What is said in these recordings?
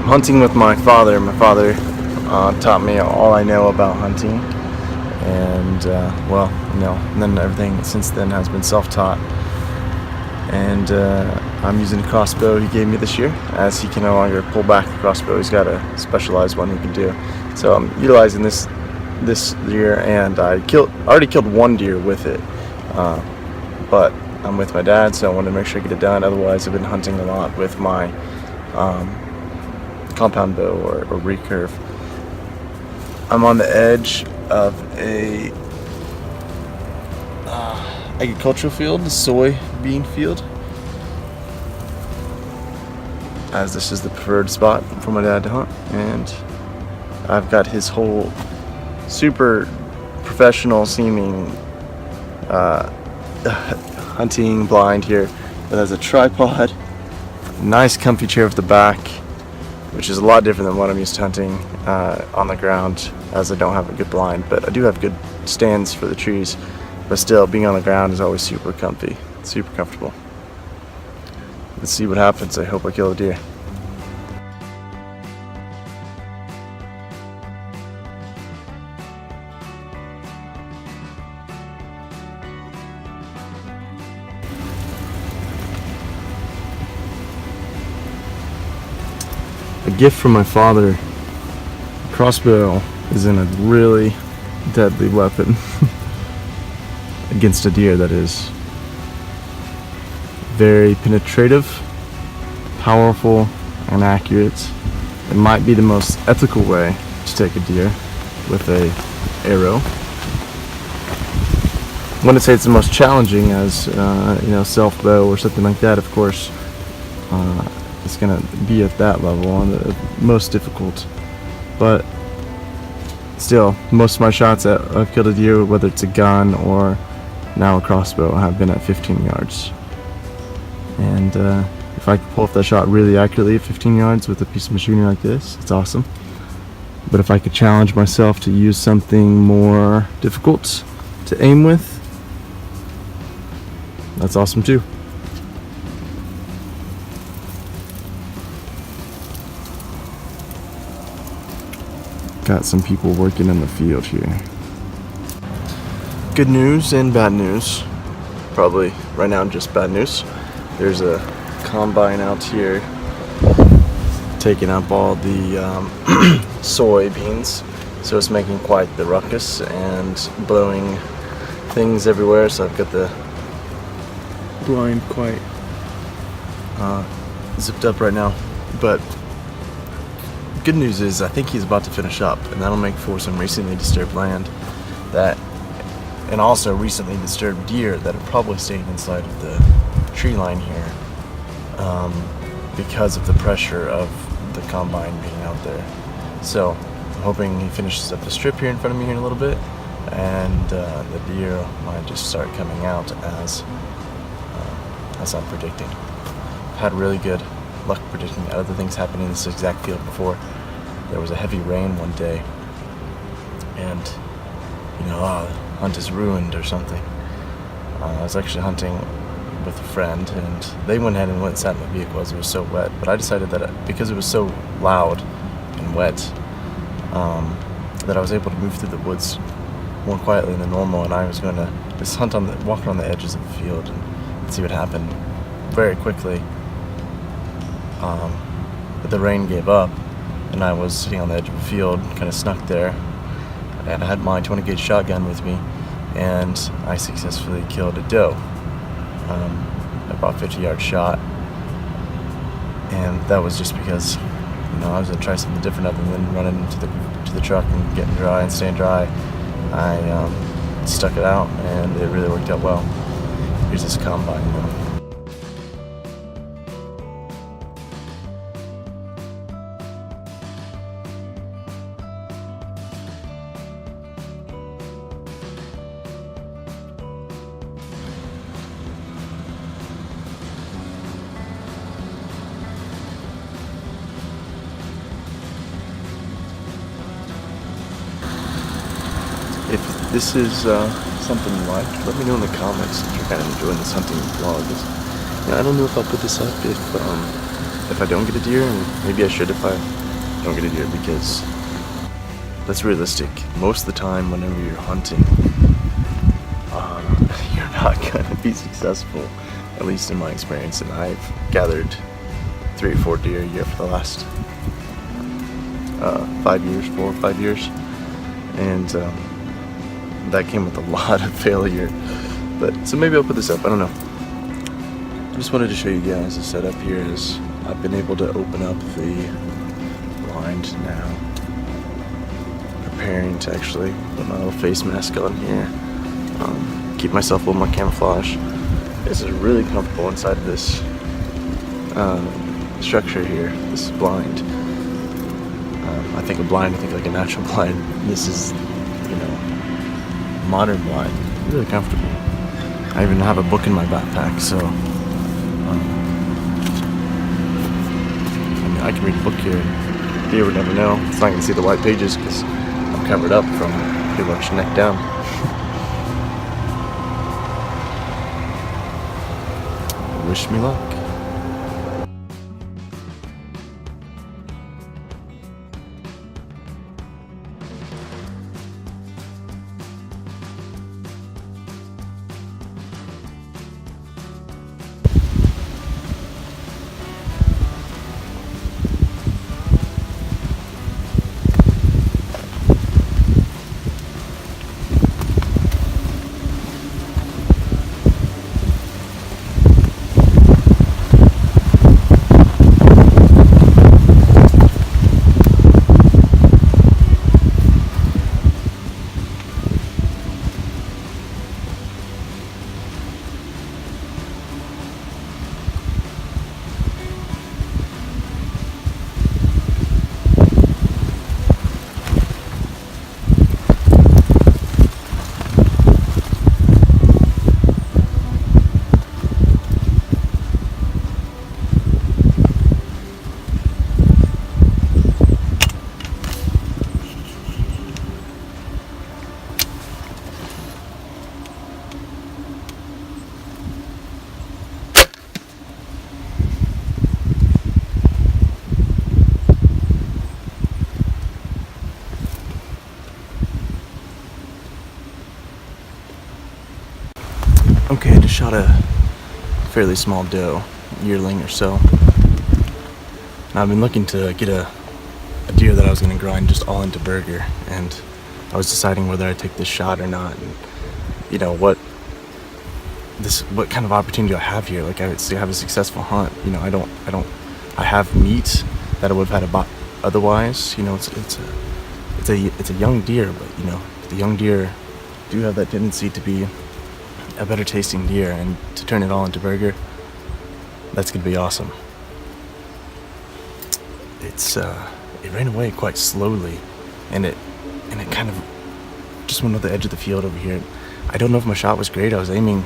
hunting with my father. My father taught me all I know about hunting, and and then everything since then has been self-taught. And I'm using a crossbow he gave me this year, as he can no longer pull back the crossbow. He's got a specialized one he can do. So I'm utilizing this year, and I already killed one deer with it, but I'm with my dad, so I wanted to make sure I get it done. Otherwise, I've been hunting a lot with my compound bow or recurve. I'm on the edge of a agricultural field, a soybean field, as this is the preferred spot for my dad to hunt. And I've got his whole super professional seeming hunting blind here that has a tripod, nice comfy chair with the back, which is a lot different than what I'm used to hunting on the ground, as I don't have a good blind, but I do have good stands for the trees. But still, being on the ground is always super comfy, super comfortable. Let's see what happens. I hope I kill a deer. A gift from my father. Crossbow isn't a really deadly weapon against a deer, that is. Very penetrative, powerful, and accurate. It might be the most ethical way to take a deer with a arrow. I wouldn't say it's the most challenging, as self bow or something like that. Of course, it's gonna be at that level, and the most difficult. But still, most of my shots that I've killed a deer, whether it's a gun or now a crossbow, have been at 15 yards. And if I can pull off that shot really accurately at 15 yards with a piece of machinery like this, it's awesome. But if I could challenge myself to use something more difficult to aim with, that's awesome too. Got some people working in the field here. Good news and bad news. Probably right now just bad news. There's a combine out here taking up all the soybeans, so it's making quite the ruckus and blowing things everywhere. So I've got the blind quite zipped up right now. But good news is I think he's about to finish up, and that'll make for some recently disturbed land and also recently disturbed deer that have probably stayed inside of the tree line here because of the pressure of the combine being out there. So I'm hoping he finishes up the strip here in front of me here in a little bit, and the deer might just start coming out as I'm predicting. I've had really good luck predicting other things happening in this exact field before. There was a heavy rain one day, and the hunt is ruined or something. I was actually hunting with a friend, and they went ahead and sat in the vehicle as it was so wet. But I decided that because it was so loud and wet, that I was able to move through the woods more quietly than normal, and I was going to just walk around the edges of the field and see what happened very quickly. But the rain gave up, and I was sitting on the edge of the field, kind of snuck there, and I had my 20 gauge shotgun with me, and I successfully killed a doe. About 50-yard shot, and that was just because I was gonna try something different other than running to the truck and getting dry and staying dry. I stuck it out, and it really worked out well. Here's this combine though. If this is something you like, let me know in the comments if you're kind of enjoying this hunting vlog. I don't know if I'll put this up if if I don't get a deer, and maybe I should if I don't get a deer, because that's realistic. Most of the time, whenever you're hunting, you're not gonna be successful, at least in my experience. And I've gathered 3 or 4 deer a year for the last 4 or 5 years, and that came with a lot of failure. But so maybe I'll put this up, I don't know. I just wanted to show you guys the setup here as I've been able to open up the blind now. Preparing to actually put my little face mask on here. Keep myself a little more camouflage. This is really comfortable inside of this structure here. This is blind. I think a blind, I think like a natural blind. This is, you know, modern blind. Really comfortable. I even have a book in my backpack, so I mean, I can read a book here. Deer would never know. It's not gonna see the white pages because I'm covered up from pretty much neck down. Wish me luck. Okay, I just shot a fairly small doe, yearling or so. And I've been looking to get a deer that I was going to grind just all into burger, and I was deciding whether I'd take this shot or not. And you know what kind of opportunity do I have here? Like, I still have a successful hunt. You know, I have meat that I would have had otherwise. You know, it's a young deer, but you know, the young deer do have that tendency to be a better tasting deer, and to turn it all into burger, that's gonna be awesome. It ran away quite slowly, and it kind of just went to the edge of the field over here. I don't know if my shot was great. I was aiming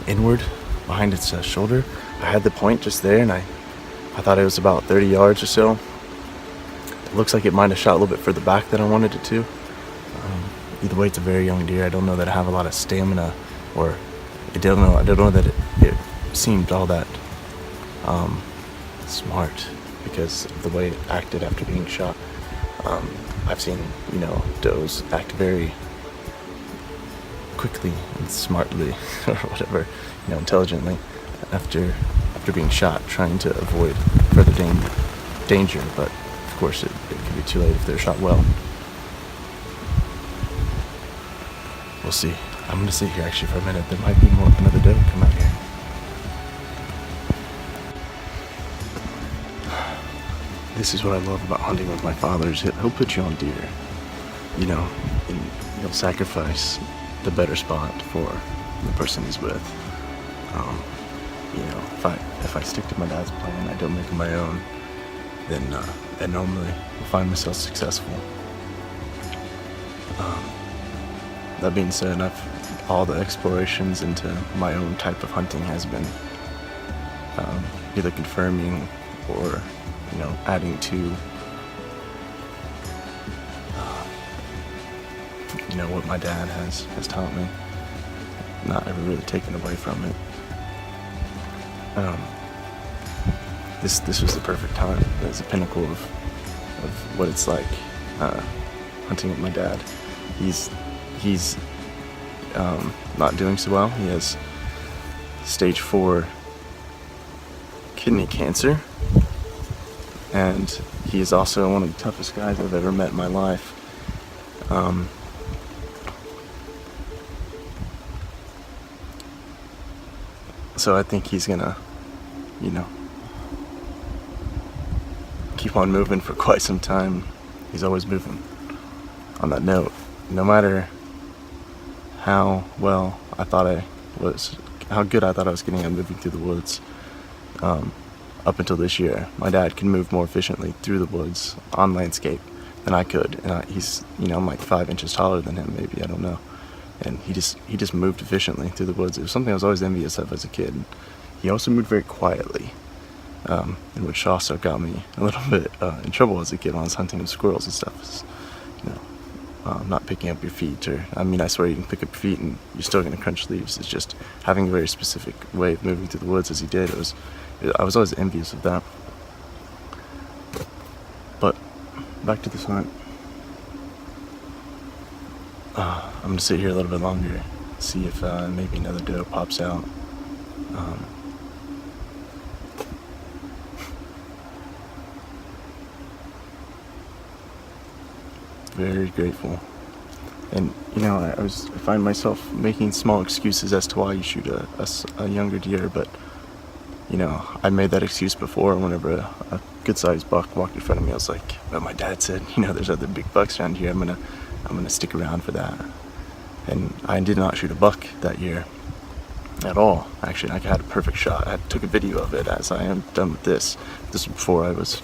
inward behind its shoulder. I had the point just there, and I thought it was about 30 yards or so. It looks like it might have shot a little bit further back than I wanted it to. Either way, it's a very young deer. I don't know that I have a lot of stamina, or I don't know that it seemed all that smart because of the way it acted after being shot. I've seen, you know, does act very quickly and smartly or whatever, you know, intelligently after being shot, trying to avoid further danger. But of course, it can be too late if they're shot well. We'll see. I'm gonna sit here actually for a minute. There might be another doe come out here. This is what I love about hunting with my father. Is he'll put you on deer, you know, and he'll sacrifice the better spot for the person he's with. You know, if I stick to my dad's plan, I don't make it my own, then I normally will find myself successful. That being said, all the explorations into my own type of hunting has been either confirming or, you know, adding to, you know, what my dad has taught me. Not ever really taken away from it. this was the perfect time. It's a pinnacle of what it's like hunting with my dad. He's not doing so well. He has stage 4 kidney cancer, and he is also one of the toughest guys I've ever met in my life. So I think he's gonna, keep on moving for quite some time. He's always moving. On that note, no matter how well I thought I was, how good I thought I was getting at moving through the woods, up until this year, my dad can move more efficiently through the woods on landscape than I could. And he's, I'm like 5 inches taller than him, maybe, I don't know. And he just moved efficiently through the woods. It was something I was always envious of as a kid. He also moved very quietly, which also got me a little bit in trouble as a kid when I was hunting with squirrels and stuff. Not picking up your feet, I swear you can pick up your feet and you're still going to crunch leaves. It's just having a very specific way of moving through the woods as he did. I was always envious of that. But back to this hunt. I'm going to sit here a little bit longer, see if maybe another doe pops out. Very grateful. And I find myself making small excuses as to why you shoot a younger deer, but I made that excuse before whenever a good-sized buck walked in front of me. I was like, well, my dad said, there's other big bucks around here. I'm gonna stick around for that. And I did not shoot a buck that year at all. Actually, I had a perfect shot. I took a video of it as I am done with this. This was before I was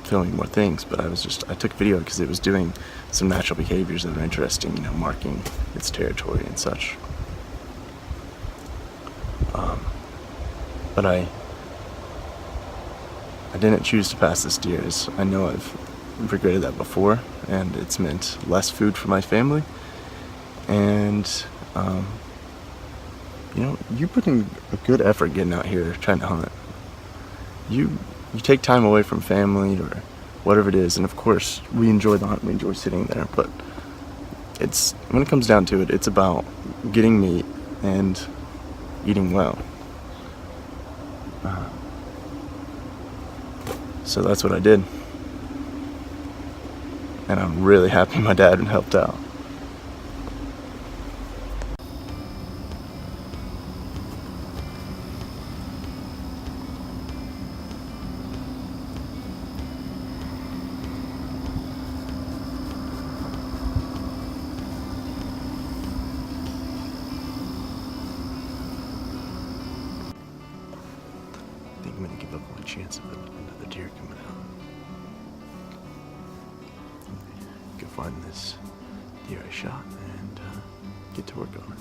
filming more things, but I took a video because it was doing some natural behaviors that were interesting, marking its territory and such. But I didn't choose to pass this deer, as I know I've regretted that before, and it's meant less food for my family. And you put in a good effort getting out here trying to hunt. You take time away from family or whatever it is, and of course we enjoy the hunt, we enjoy sitting there, but when it comes down to it, it's about getting meat and eating well. So that's what I did, and I'm really happy my dad helped out. I think I'm gonna give up on the chance of another deer coming out. Go find this deer I shot and get to work on it.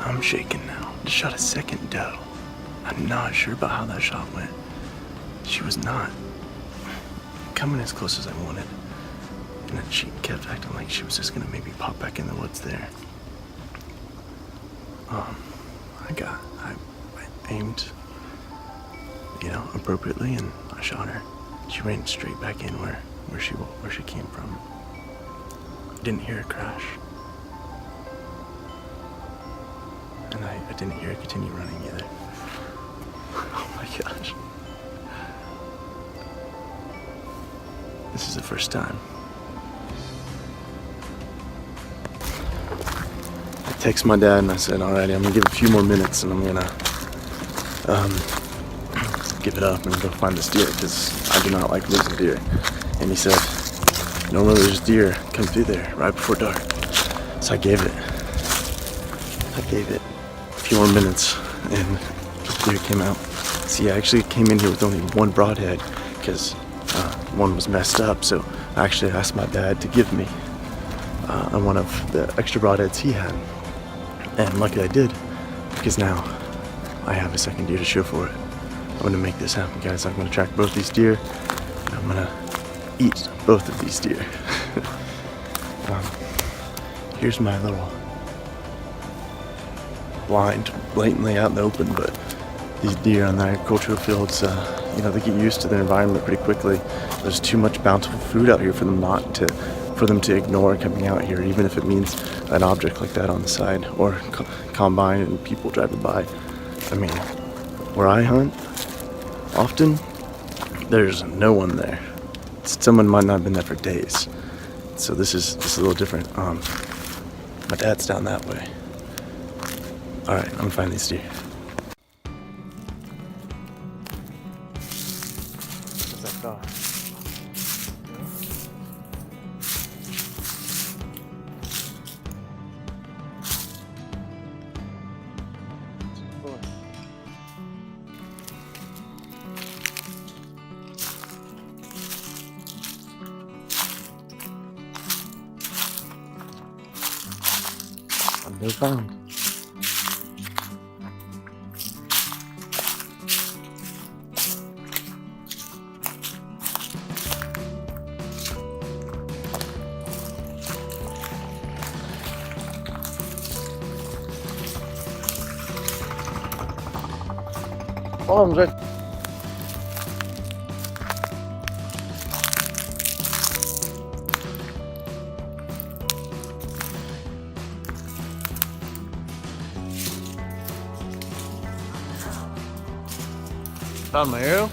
I'm shaking now. Just shot a second doe. I'm not sure about how that shot went. She was not coming as close as I wanted. And then she kept acting like she was just gonna maybe pop back in the woods there. I aimed, appropriately, and I shot her. She ran straight back in where she came from. Didn't hear her crash. And I didn't hear her continue running either. Oh my gosh. This is the first time. I text my dad and I said, alrighty, I'm gonna give it a few more minutes and I'm gonna give it up and go find this deer because I do not like losing deer. And he said, normally there's deer come through there right before dark. So I gave it a few more minutes and the deer came out. See, I actually came in here with only one broadhead because one was messed up. So I actually asked my dad to give me one of the extra broadheads he had. And luckily I did, because now I have a second deer to show for it. I'm gonna make this happen, guys. I'm gonna track both these deer, and I'm gonna eat both of these deer. Here's my little blind blatantly out in the open, but these deer on the agricultural fields, they get used to their environment pretty quickly. There's too much bountiful food out here for them to ignore coming out here, even if it means an object like that on the side or combine and people driving by. I mean, where I hunt, often there's no one there. Someone might not have been there for days. So this is a little different. My dad's down that way. All right, I'm gonna find these deer. What's that car? No found. Oh, I'm right. Found my arrow.